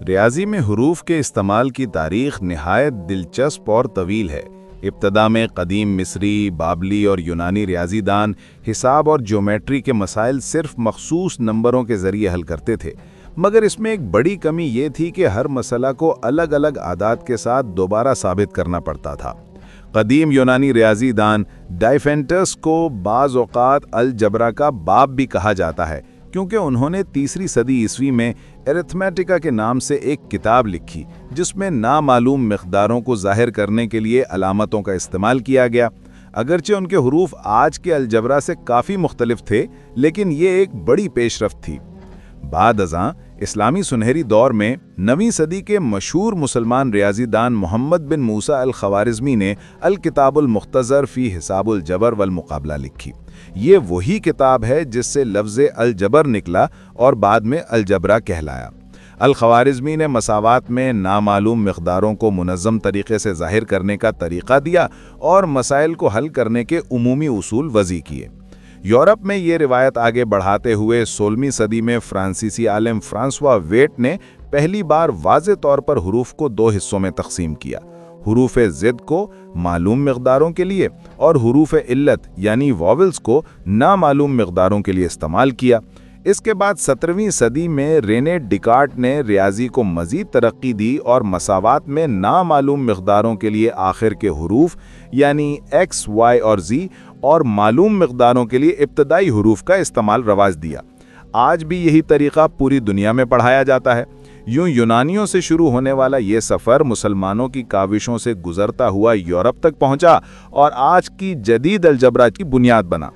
ریاضی میں حروف کے استعمال کی تاریخ نہایت دلچسپ اور طویل ہے۔ ابتدا میں قدیم مصری، بابلی اور یونانی ریاضی دان حساب اور جیومیٹری کے مسائل صرف مخصوص نمبروں کے ذریعے حل کرتے تھے، مگر اس میں ایک بڑی کمی یہ تھی کہ ہر مسئلہ کو الگ الگ اعداد کے ساتھ دوبارہ ثابت کرنا پڑتا تھا۔ قدیم یونانی ریاضی دان ڈائیفینٹس کو بعض اوقات الجبرا کا باپ بھی کہا جاتا ہے، کیونکہ انہوں نے 3 صدی عیسوی میں ارتھمیٹکا کے نام سے ایک کتاب لکھی جس میں نامعلوم مقداروں کو ظاہر کرنے کے لیے علامتوں کا استعمال کیا گیا۔ اگرچہ ان کے حروف آج کے الجبرا سے کافی مختلف تھے، لیکن یہ ایک بڑی پیش رفت تھی۔ بعد ازاں اسلامی سنہری دور میں 9ویں صدی کے مشہور مسلمان ریاضی دان محمد بن موسیٰ الخوارزمی نے الکتاب المختصر فی حساب الجبر والمقابلہ لکھی۔ یہ وہی کتاب ہے جس سے لفظ الجبر نکلا اور بعد میں الجبرا کہلایا۔ الخوارزمی نے مساوات میں نامعلوم مقداروں کو منظم طریقے سے ظاہر کرنے کا طریقہ دیا اور مسائل کو حل کرنے کے عمومی اصول وضع کیے۔ یورپ میں یہ روایت آگے بڑھاتے ہوئے 16ویں صدی میں فرانسیسی عالم فرانسوا ویٹ نے پہلی بار واضح طور پر حروف کو 2 حصوں میں تقسیم کیا: حروف ضد کو معلوم مقداروں کے لیے اور حروف علت یعنی واولز کو نامعلوم مقداروں کے لیے استعمال کیا۔ اس کے بعد 17ویں صدی میں رینے ڈیکارٹ نے ریاضی کو مزید ترقی دی اور مساوات میں نامعلوم مقداروں کے لیے آخر کے حروف یعنی ایکس، وائی اور زی اور معلوم مقداروں کے لیے ابتدائی حروف کا استعمال رواج دیا۔ آج بھی یہی طریقہ پوری دنیا میں پڑھایا جاتا ہے۔ یوں یونانیوں سے شروع ہونے والا یہ سفر مسلمانوں کی کاوشوں سے گزرتا ہوا یورپ تک پہنچا اور آج کی جدید الجبرا کی بنیاد بنا۔